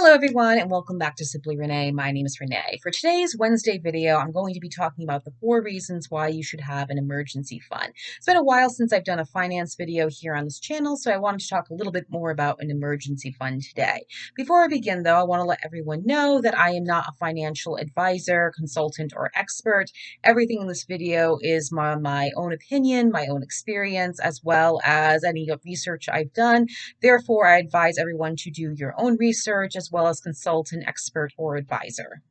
Hello everyone and welcome back to Simply Renee. My name is Renee. For today's Wednesday video, I'm going to be talking about the 4 reasons why you should have an emergency fund. It's been a while since I've done a finance video here on this channel, so I wanted to talk a little bit more about an emergency fund today. Before I begin though, I want to let everyone know that I am not a financial advisor, consultant, or expert. Everything in this video is my own opinion, my own experience, as well as any research I've done. Therefore, I advise everyone to do your own research as well as consult an expert or advisor.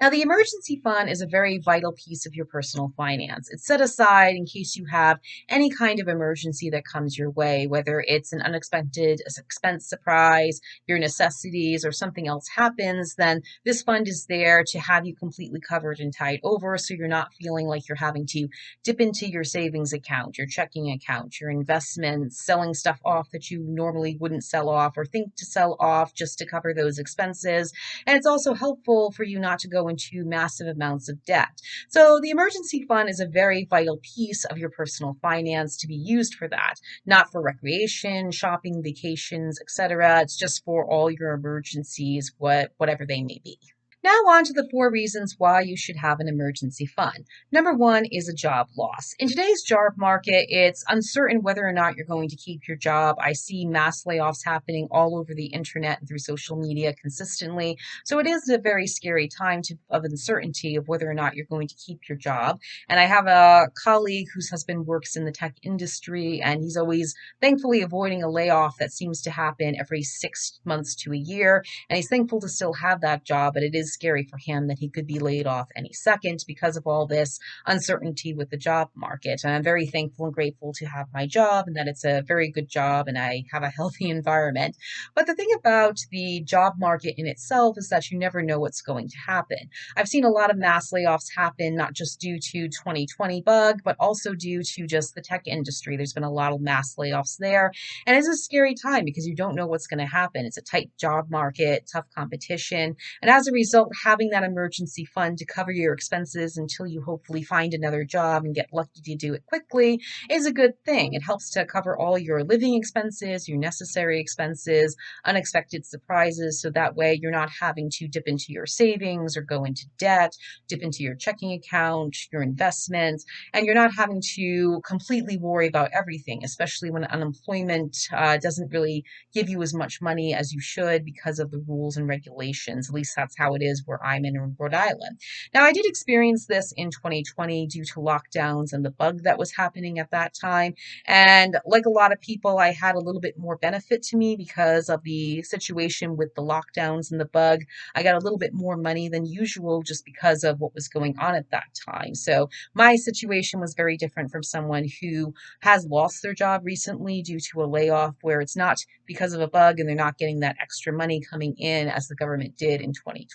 Now, the emergency fund is a very vital piece of your personal finance. It's set aside in case you have any kind of emergency that comes your way, whether it's an unexpected expense surprise, your necessities, or something else happens, then this fund is there to have you completely covered and tied over so you're not feeling like you're having to dip into your savings account, your checking account, your investments, selling stuff off that you normally wouldn't sell off or think to sell off just to cover those expenses. And it's also helpful for you not to go into massive amounts of debt. So the emergency fund is a very vital piece of your personal finance to be used for that, not for recreation, shopping, vacations, etc. It's just for all your emergencies, whatever they may be. Now on to the 4 reasons why you should have an emergency fund. Number one is a job loss. In today's job market, it's uncertain whether or not you're going to keep your job. I see mass layoffs happening all over the internet and through social media consistently. So it is a very scary time of uncertainty of whether or not you're going to keep your job. And I have a colleague whose husband works in the tech industry, and he's always thankfully avoiding a layoff that seems to happen every 6 months to a year. And he's thankful to still have that job, but it is scary for him that he could be laid off any second because of all this uncertainty with the job market. And I'm very thankful and grateful to have my job and that it's a very good job and I have a healthy environment. But the thing about the job market in itself is that you never know what's going to happen. I've seen a lot of mass layoffs happen, not just due to 2020 bug, but also due to just the tech industry. There's been a lot of mass layoffs there. And it's a scary time because you don't know what's going to happen. It's a tight job market, tough competition. And as a result, having that emergency fund to cover your expenses until you hopefully find another job and get lucky to do it quickly is a good thing. It helps to cover all your living expenses, your necessary expenses, unexpected surprises, so that way you're not having to dip into your savings or go into debt, dip into your checking account, your investments, and you're not having to completely worry about everything, especially when unemployment doesn't really give you as much money as you should because of the rules and regulations. At least that's how it is where I'm in Rhode Island. Now, I did experience this in 2020 due to lockdowns and the bug that was happening at that time. And like a lot of people, I had a little bit more benefit to me because of the situation with the lockdowns and the bug. I got a little bit more money than usual just because of what was going on at that time. So my situation was very different from someone who has lost their job recently due to a layoff where it's not because of a bug and they're not getting that extra money coming in as the government did in 2020.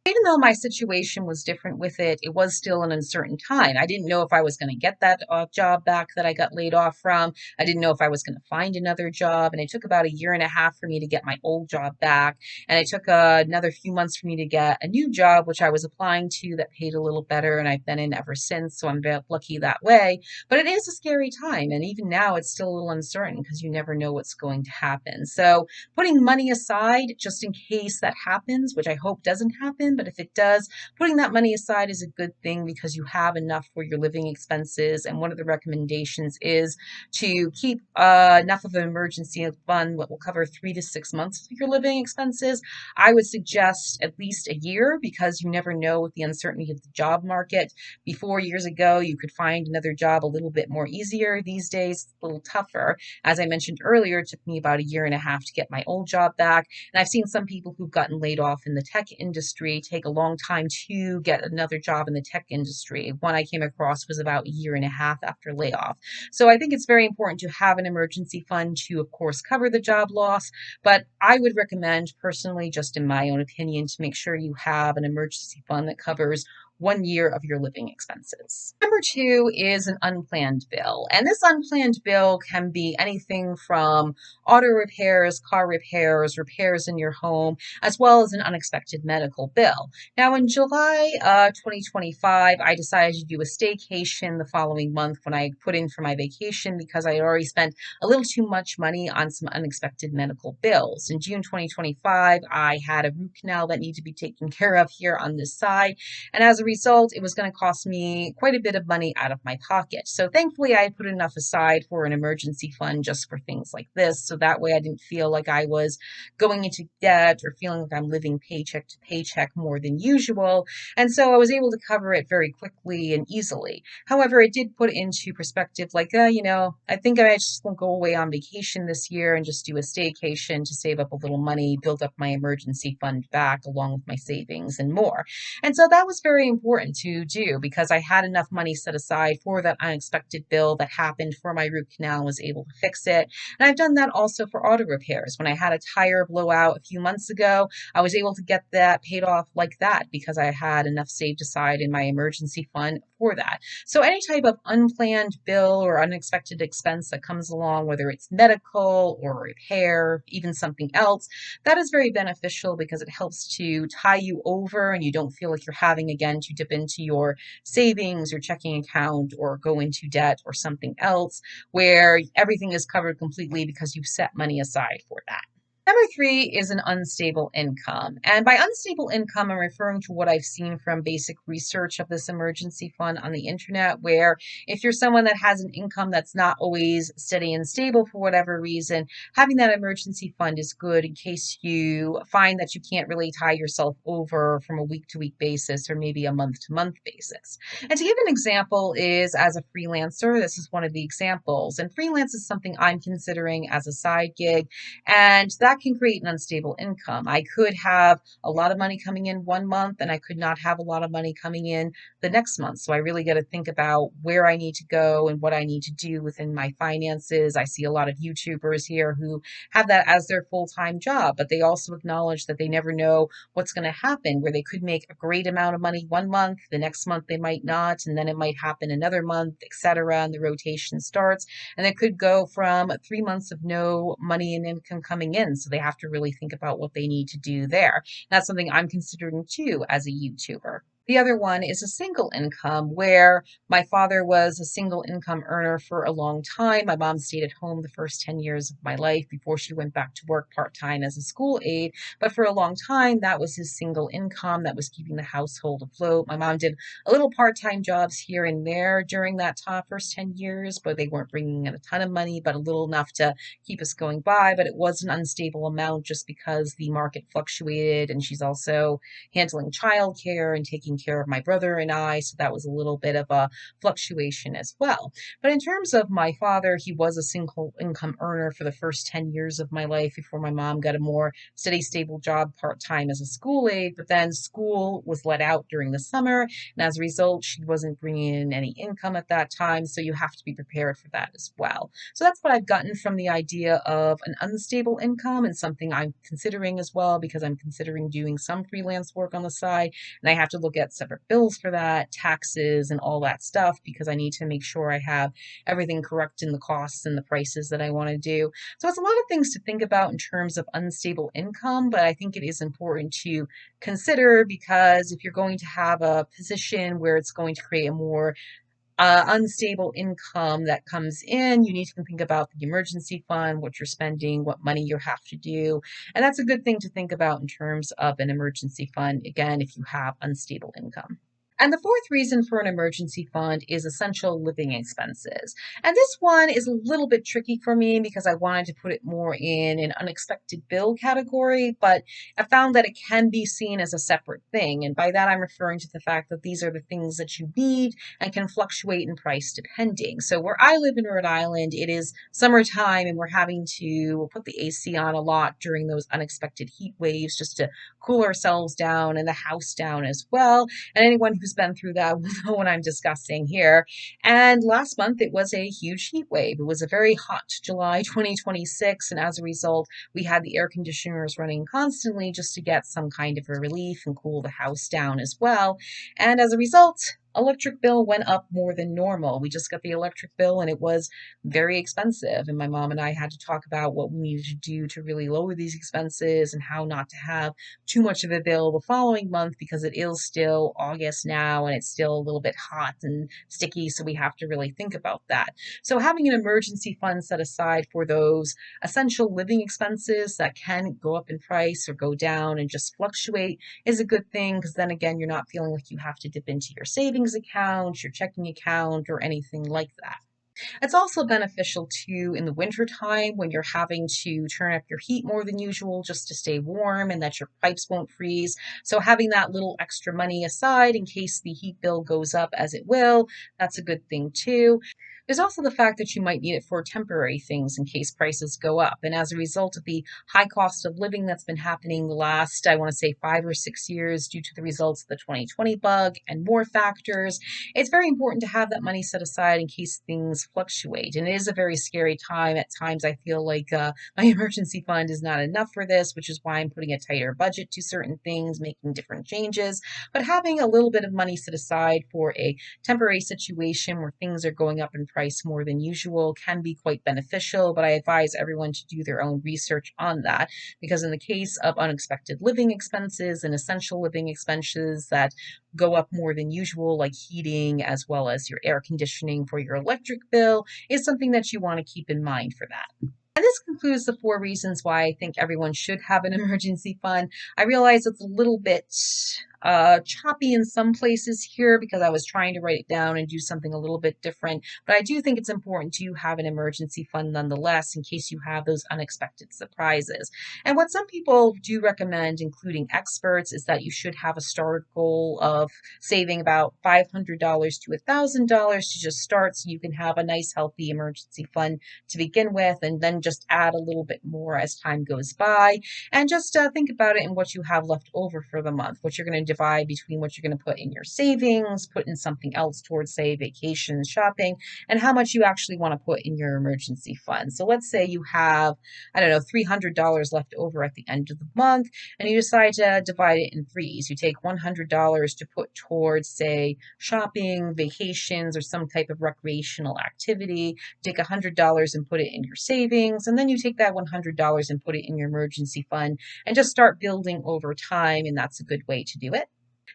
Even though my situation was different with it, it was still an uncertain time. I didn't know if I was going to get that job back that I got laid off from. I didn't know if I was going to find another job. And it took about a year and a half for me to get my old job back. And it took another few months for me to get a new job, which I was applying to that paid a little better. And I've been in ever since. So I'm very lucky that way. But it is a scary time. And even now, it's still a little uncertain because you never know what's going to happen. So putting money aside just in case that happens, which I hope doesn't happen, but if it does, putting that money aside is a good thing because you have enough for your living expenses. And one of the recommendations is to keep enough of an emergency fund that will cover 3 to 6 months of your living expenses. I would suggest at least a year because you never know with the uncertainty of the job market. Before, years ago, you could find another job a little bit more easier. These days, it's a little tougher. As I mentioned earlier, it took me about a year and a half to get my old job back. And I've seen some people who've gotten laid off in the tech industry take a long time to get another job in the tech industry. One I came across was about a year and a half after layoff. So I think it's very important to have an emergency fund to, of course, cover the job loss. But I would recommend personally, just in my own opinion, to make sure you have an emergency fund that covers 1 year of your living expenses. Number two is an unplanned bill. And this unplanned bill can be anything from auto repairs, car repairs, repairs in your home, as well as an unexpected medical bill. Now, in July 2025, I decided to do a staycation the following month when I put in for my vacation because I had already spent a little too much money on some unexpected medical bills. In June 2025, I had a root canal that needed to be taken care of here on this side. And as a result, it was going to cost me quite a bit of money out of my pocket. So thankfully, I had put enough aside for an emergency fund just for things like this. So that way I didn't feel like I was going into debt or feeling like I'm living paycheck to paycheck more than usual. And so I was able to cover it very quickly and easily. However, it did put into perspective, like, I think I just won't go away on vacation this year and just do a staycation to save up a little money, build up my emergency fund back along with my savings and more. And so that was very important to do because I had enough money set aside for that unexpected bill that happened for my root canal and was able to fix it. And I've done that also for auto repairs. When I had a tire blowout a few months ago, I was able to get that paid off like that because I had enough saved aside in my emergency fund for that. So any type of unplanned bill or unexpected expense that comes along, whether it's medical or repair, even something else, that is very beneficial because it helps to tie you over and you don't feel like you're having again to dip into your savings or checking account or go into debt or something else where everything is covered completely because you've set money aside for that. Number three is an unstable income. And by unstable income, I'm referring to what I've seen from basic research of this emergency fund on the internet, where if you're someone that has an income that's not always steady and stable for whatever reason, having that emergency fund is good in case you find that you can't really tie yourself over from a week to week basis or maybe a month to month basis. And to give an example is as a freelancer, this is one of the examples. And freelance is something I'm considering as a side gig. And that can create an unstable income. I could have a lot of money coming in one month and I could not have a lot of money coming in the next month. So I really got to think about where I need to go and what I need to do within my finances. I see a lot of YouTubers here who have that as their full-time job, but they also acknowledge that they never know what's going to happen, where they could make a great amount of money one month, the next month they might not, and then it might happen another month, etc. And the rotation starts. And it could go from 3 months of no money and income coming in. So they have to really think about what they need to do there. That's something I'm considering too as a YouTuber. The other one is a single income where my father was a single income earner for a long time. My mom stayed at home the first 10 years of my life before she went back to work part-time as a school aide. But for a long time, that was his single income that was keeping the household afloat. My mom did a little part-time jobs here and there during that first 10 years, but they weren't bringing in a ton of money, but a little enough to keep us going by. But it was an unstable amount just because the market fluctuated, and she's also handling childcare and taking care of my brother and I. So that was a little bit of a fluctuation as well. But in terms of my father, he was a single income earner for the first 10 years of my life before my mom got a more steady, stable job part-time as a school aide. But then school was let out during the summer. And as a result, she wasn't bringing in any income at that time. So you have to be prepared for that as well. So that's what I've gotten from the idea of an unstable income, and something I'm considering as well because I'm considering doing some freelance work on the side. And I have to look at separate bills for that, taxes, and all that stuff because I need to make sure I have everything correct in the costs and the prices that I want to do. So it's a lot of things to think about in terms of unstable income, but I think it is important to consider because if you're going to have a position where it's going to create a more unstable income that comes in, you need to think about the emergency fund, what you're spending, what money you have to do. And that's a good thing to think about in terms of an emergency fund, again, if you have unstable income. And the fourth reason for an emergency fund is essential living expenses. And this one is a little bit tricky for me because I wanted to put it more in an unexpected bill category, but I found that it can be seen as a separate thing. And by that, I'm referring to the fact that these are the things that you need and can fluctuate in price depending. So where I live in Rhode Island, it is summertime and we're having to put the AC on a lot during those unexpected heat waves just to cool ourselves down and the house down as well. And anyone who's been through that will know what I'm discussing here. And last month, it was a huge heat wave. It was a very hot July 2026. And as a result, we had the air conditioners running constantly just to get some kind of a relief and cool the house down as well. And as a result, electric bill went up more than normal. We just got the electric bill and it was very expensive. And my mom and I had to talk about what we needed to do to really lower these expenses and how not to have too much of a bill the following month because it is still August now and it's still a little bit hot and sticky. So we have to really think about that. So having an emergency fund set aside for those essential living expenses that can go up in price or go down and just fluctuate is a good thing because then again, you're not feeling like you have to dip into your savings account, your checking account, or anything like that. It's also beneficial too in the winter time when you're having to turn up your heat more than usual just to stay warm and that your pipes won't freeze. So having that little extra money aside in case the heat bill goes up as it will, that's a good thing too. There's also the fact that you might need it for temporary things in case prices go up. And as a result of the high cost of living that's been happening the last, I want to say 5 or 6 years due to the results of the 2020 bug and more factors, it's very important to have that money set aside in case things fluctuate. And it is a very scary time. At times, I feel like my emergency fund is not enough for this, which is why I'm putting a tighter budget to certain things, making different changes. But having a little bit of money set aside for a temporary situation where things are going up in price more than usual can be quite beneficial, but I advise everyone to do their own research on that because in the case of unexpected living expenses and essential living expenses that go up more than usual, like heating as well as your air conditioning for your electric bill, is something that you want to keep in mind for that. And this concludes the 4 reasons why I think everyone should have an emergency fund. I realize it's a little bit choppy in some places here because I was trying to write it down and do something a little bit different. But I do think it's important to have an emergency fund nonetheless in case you have those unexpected surprises. And what some people do recommend, including experts, is that you should have a start goal of saving about $500 to $1,000 to just start so you can have a nice, healthy emergency fund to begin with, and then just add a little bit more as time goes by. And just think about it and what you have left over for the month, what you're going to divide between what you're going to put in your savings, put in something else towards, say, vacation, shopping, and how much you actually want to put in your emergency fund. So let's say you have, I don't know, $300 left over at the end of the month, and you decide to divide it in threes. You take $100 to put towards, say, shopping, vacations, or some type of recreational activity. Take $100 and put it in your savings, and then you take that $100 and put it in your emergency fund and just start building over time, and that's a good way to do it.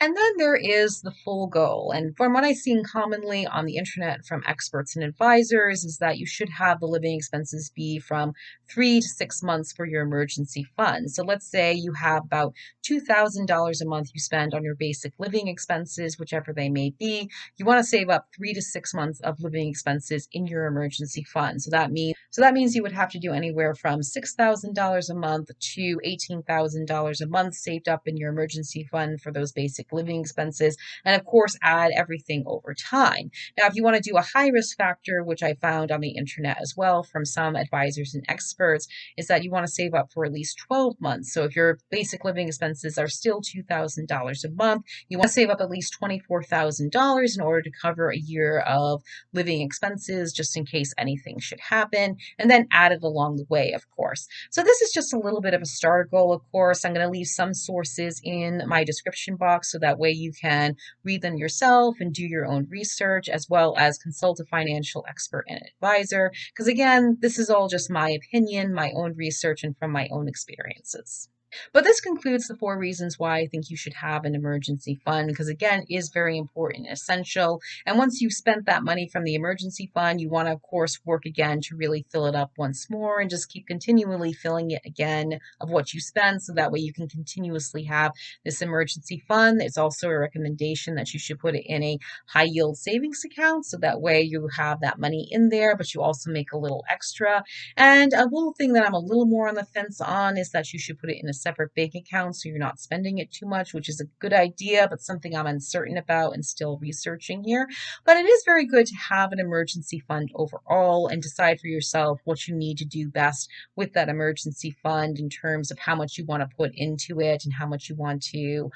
And then there is the full goal. And from what I've seen commonly on the internet from experts and advisors is that you should have the living expenses be from 3 to 6 months for your emergency fund. So let's say you have about $2,000 a month you spend on your basic living expenses, whichever they may be. You want to save up 3 to 6 months of living expenses in your emergency fund. So that means you would have to do anywhere from $6,000 a month to $18,000 a month saved up in your emergency fund for those basic living expenses, and of course, add everything over time. Now, if you want to do a high risk factor, which I found on the internet as well from some advisors and experts, is that you want to save up for at least 12 months. So if your basic living expenses are still $2,000 a month, you want to save up at least $24,000 in order to cover a year of living expenses just in case anything should happen, and then add it along the way, of course. So this is just a little bit of a starter goal, of course. I'm going to leave some sources in my description box so that way you can read them yourself and do your own research, as well as consult a financial expert and advisor. Because again, this is all just my opinion, my own research, and from my own experiences. But this concludes the 4 reasons why I think you should have an emergency fund, because again, it is very important and essential. And once you've spent that money from the emergency fund, you want to, of course, work again to really fill it up once more and just keep continually filling it again of what you spend. So that way you can continuously have this emergency fund. It's also a recommendation that you should put it in a high yield savings account. So that way you have that money in there, but you also make a little extra. And a little thing that I'm a little more on the fence on is that you should put it in a separate bank account so you're not spending it too much, which is a good idea, but something I'm uncertain about and still researching here. But it is very good to have an emergency fund overall and decide for yourself what you need to do best with that emergency fund in terms of how much you want to put into it and how much you want to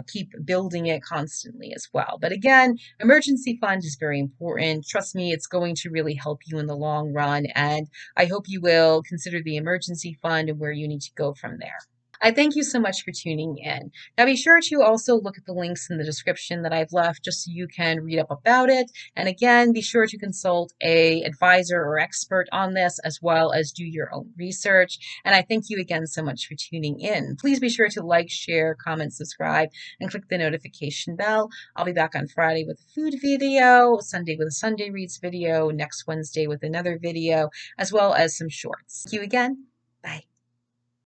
keep building it constantly as well. But again, emergency fund is very important. Trust me, it's going to really help you in the long run. And I hope you will consider the emergency fund and where you need to go from there. I thank you so much for tuning in. Now be sure to also look at the links in the description that I've left just so you can read up about it. And again, be sure to consult a advisor or expert on this as well as do your own research. And I thank you again so much for tuning in. Please be sure to like, share, comment, subscribe, and click the notification bell. I'll be back on Friday with a food video, Sunday with a Sunday Reads video, next Wednesday with another video, as well as some shorts. Thank you again. Bye.